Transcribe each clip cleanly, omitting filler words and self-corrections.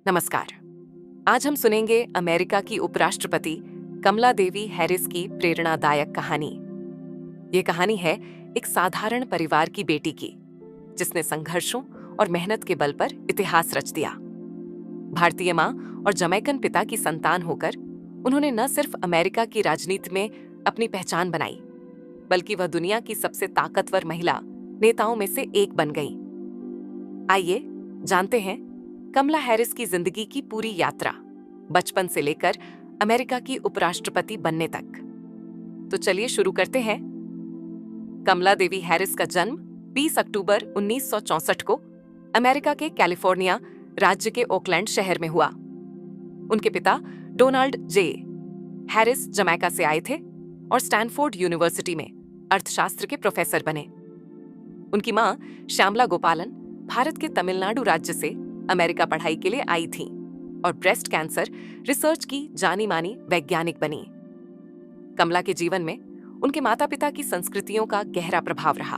नमस्कार। आज हम सुनेंगे अमेरिका की उपराष्ट्रपति कमला देवी हैरिस की प्रेरणादायक कहानी। ये कहानी है एक साधारण परिवार की बेटी की, जिसने संघर्षों और मेहनत के बल पर इतिहास रच दिया। भारतीय माँ और जमैकन पिता की संतान होकर उन्होंने न सिर्फ अमेरिका की राजनीति में अपनी पहचान बनाई, बल्कि वह दुनिया की सबसे ताकतवर महिला नेताओं में से एक बन गई। आइए जानते हैं कमला हैरिस की जिंदगी की पूरी यात्रा, बचपन से लेकर अमेरिका की उपराष्ट्रपति बनने तक। तो चलिए शुरू करते हैं। कमला देवी हैरिस का जन्म 20 अक्टूबर 1964 को अमेरिका के कैलिफोर्निया राज्य के ओकलैंड शहर में हुआ। उनके पिता डोनाल्ड जे हैरिस जमैका से आए थे और स्टैनफोर्ड यूनिवर्सिटी में अर्थशास्त्र के प्रोफेसर बने। उनकी मां श्यामला गोपालन भारत के तमिलनाडु राज्य से अमेरिका पढ़ाई के लिए आई थीं और ब्रेस्ट कैंसर रिसर्च की जानी मानी वैज्ञानिक बनी। कमला के जीवन में उनके माता पिता की संस्कृतियों का गहरा प्रभाव रहा।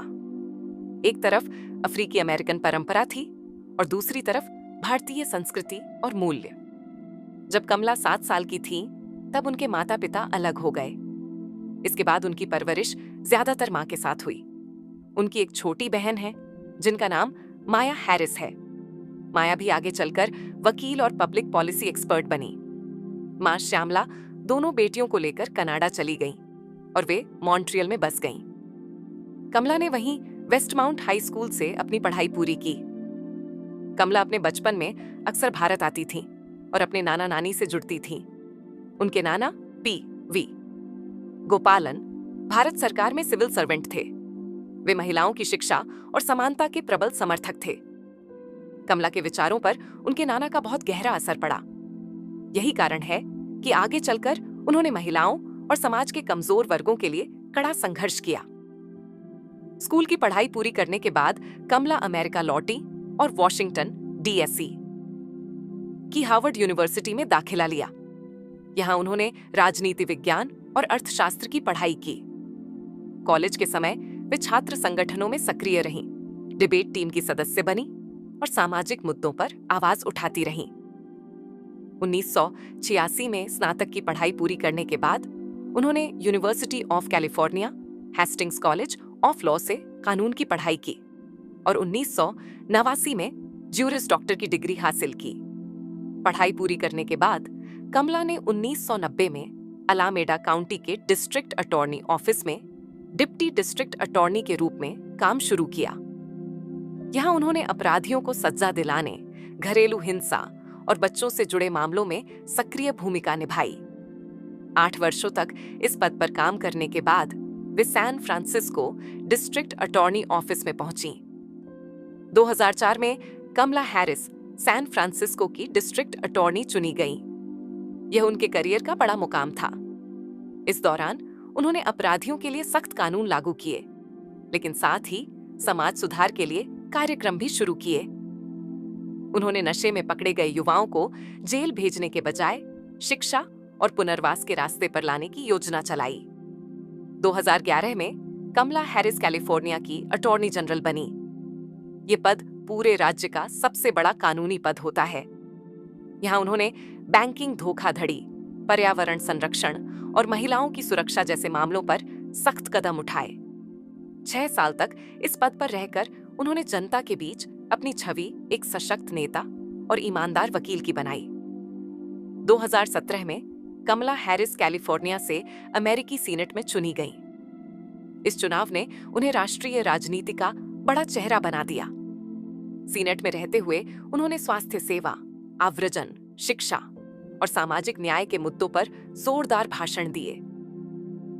एक तरफ अफ्रीकी अमेरिकन परंपरा थी और दूसरी तरफ भारतीय संस्कृति और मूल्य। जब कमला 7 साल की थी, तब उनके माता पिता अलग हो गए। इसके बाद उनकी परवरिश ज्यादातर मां के साथ हुई। उनकी एक छोटी बहन है जिनका नाम माया हैरिस है। माया भी आगे चलकर वकील और पब्लिक पॉलिसी एक्सपर्ट बनी। मां श्यामला दोनों बेटियों को लेकर कनाडा चली गईं और वे मॉन्ट्रियल में बस गईं। कमला ने वहीं वेस्टमाउंट हाई स्कूल से अपनी पढ़ाई पूरी की। कमला अपने बचपन में अक्सर भारत आती थीं और अपने नाना नानी से जुड़ती थीं। उनके नाना P.V. गोपालन भारत सरकार में सिविल सर्वेंट थे। वे महिलाओं की शिक्षा और समानता के प्रबल समर्थक थे। कमला के विचारों पर उनके नाना का बहुत गहरा असर पड़ा। यही कारण है कि आगे चलकर उन्होंने महिलाओं और समाज के कमजोर वर्गों के लिए कड़ा संघर्ष किया। स्कूल की पढ़ाई पूरी करने के बाद कमला अमेरिका लौटी और वॉशिंगटन D.C. की हार्वर्ड यूनिवर्सिटी में दाखिला लिया। यहां उन्होंने राजनीति विज्ञान और अर्थशास्त्र की पढ़ाई की। कॉलेज के समय वे छात्र संगठनों में सक्रिय रहीं, डिबेट टीम की सदस्य बनी और सामाजिक मुद्दों पर आवाज उठाती रहीं। 1986 में स्नातक की पढ़ाई पूरी करने के बाद उन्होंने university of California Hastings college of law से कानून की पढ़ाई की और 1989 में ज्यूरिस डॉक्टर की डिग्री हासिल की। पढ़ाई पूरी करने के बाद कमला ने 1990 में अलामेडा काउंटी के डिस्ट्रिक्ट अटॉर्नी ऑफिस में डिप्टी डिस्ट्रिक्ट अटॉर्नी के रूप में काम शुरू किया। यहां उन्होंने अपराधियों को सजा दिलाने, घरेलू हिंसा और बच्चों से जुड़े मामलों में सक्रिय भूमिका निभाई। 8 वर्षों तक इस पद पर काम करने के बाद वे San Francisco district attorney office में पहुंची। 2004 में कमला हैरिस सैन फ्रांसिस्को की डिस्ट्रिक्ट अटॉर्नी चुनी गई। यह उनके करियर का बड़ा मुकाम था। इस दौरान उन्होंने अपराधियों के लिए सख्त कानून लागू किए, लेकिन साथ ही समाज सुधार के लिए कार्यक्रम भी शुरू किए। उन्होंने नशे में पकड़े गए युवाओं को जेल भेजने के बजाय शिक्षा और पुनर्वास के रास्ते पर लाने की योजना चलाई। 2011 में कमला हैरिस कैलिफोर्निया की अटॉर्नी जनरल बनी। ये पद पूरे राज्य का सबसे बड़ा कानूनी पद होता है। यहां उन्होंने बैंकिंग धोखाधड़ी, पर्यावरण संरक्षण और महिलाओं की सुरक्षा जैसे मामलों पर सख्त कदम उठाए। 6 साल तक इस पद पर रहकर उन्होंने जनता के बीच अपनी छवि एक सशक्त नेता और ईमानदार वकील की बनाई। 2017 में कमला हैरिस कैलिफोर्निया से अमेरिकी सीनेट में चुनी गईं। इस चुनाव ने उन्हें राष्ट्रीय राजनीति का बड़ा चेहरा बना दिया। सीनेट में रहते हुए उन्होंने स्वास्थ्य सेवा, आव्रजन, शिक्षा और सामाजिक न्याय के मुद्दों पर जोरदार भाषण दिए।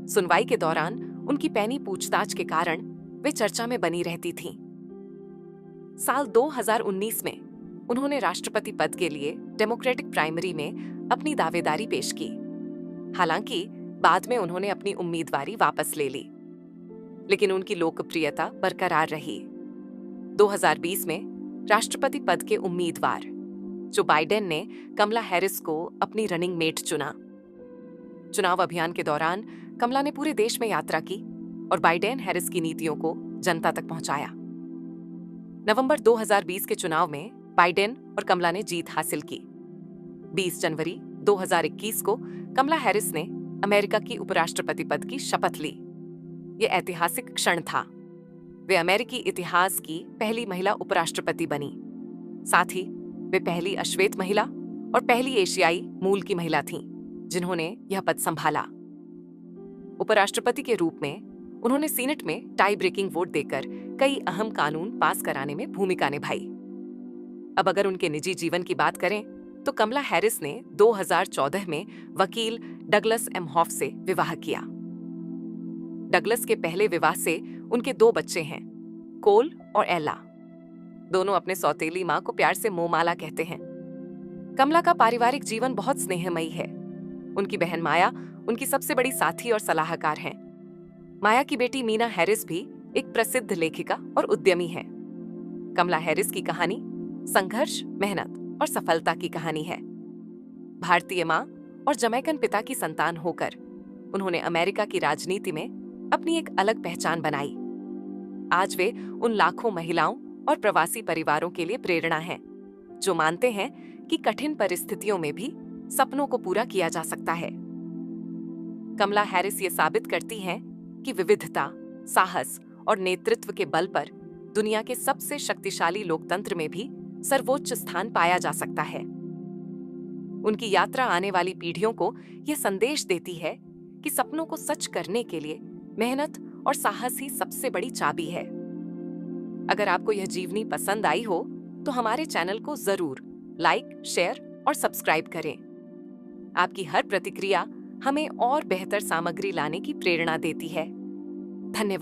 सुनवाई के दौरान उनकी पैनी पूछताछ के कारण वे चर्चा में बनी रहती थीं। साल 2019 में उन्होंने राष्ट्रपति पद के लिए डेमोक्रेटिक प्राइमरी में अपनी दावेदारी पेश की। हालांकि बाद में उन्होंने अपनी उम्मीदवारी वापस ले ली, लेकिन उनकी लोकप्रियता बरकरार रही। 2020 में राष्ट्रपति पद के उम्मीदवार जो बाइडेन ने कमला हैरिस को अपनी रनिंग मेट चुना। चुनाव अभियान के दौरान कमला ने पूरे देश में यात्रा की और बाइडेन हैरिस की नीतियों को जनता तक पहुंचाया। नवंबर 2020 के चुनाव में बाइडेन और कमला ने जीत हासिल की 20 जनवरी 2021 को कमला हैरिस ने अमेरिका की उपराष्ट्रपति पद की शपथ ली। ये ऐतिहासिक क्षण था। वे अमेरिकी इतिहास की पहली महिला उपराष्ट्रपति बनी। साथ ही वे पहली अश्वेत महिला और पहली एशियाई मूल की महिला थीं, जिन्होंने यह पद संभाला। उपराष्ट्रपति के रूप में उन्होंने सीनेट में टाई ब्रेकिंग वोट देकर कई अहम कानून पास कराने में भूमिका निभाई। अब अगर उनके निजी जीवन की बात करें तो कमला हैरिस ने 2014 में वकील डगलस एमहॉफ से विवाह किया। डगलस के पहले विवाह से उनके 2 बच्चे हैं, कोल और एला। दोनों अपने सौतेली मां को प्यार से मोमाला कहते हैं। कमला का पारिवारिक जीवन बहुत स्नेहमयी है। उनकी बहन माया उनकी सबसे बड़ी साथी और सलाहकार हैं। माया की बेटी मीना हैरिस भी एक प्रसिद्ध लेखिका और उद्यमी है। कमला हैरिस की कहानी संघर्ष, मेहनत और सफलता की कहानी है। भारतीय मां और जमैकन पिता की संतान होकर उन्होंने अमेरिका की राजनीति में अपनी एक अलग पहचान बनाई। आज वे उन लाखों महिलाओं और प्रवासी परिवारों के लिए प्रेरणा हैं, जो मानते हैं कि कठिन परिस्थितियों में भी सपनों को पूरा किया जा सकता है। कमला हैरिस ये साबित करती हैं कि विविधता, साहस और नेतृत्व के बल पर दुनिया के सबसे शक्तिशाली लोकतंत्र में भी सर्वोच्च स्थान पाया जा सकता है। उनकी यात्रा आने वाली पीढ़ियों को यह संदेश देती है कि सपनों को सच करने के लिए मेहनत और साहस ही सबसे बड़ी चाबी है। अगर आपको यह जीवनी पसंद आई हो तो हमारे चैनल को जरूर लाइक, शेयर और सब्सक्राइब करें। आपकी हर प्रतिक्रिया हमें और बेहतर सामग्री लाने की प्रेरणा देती है। धन्यवाद।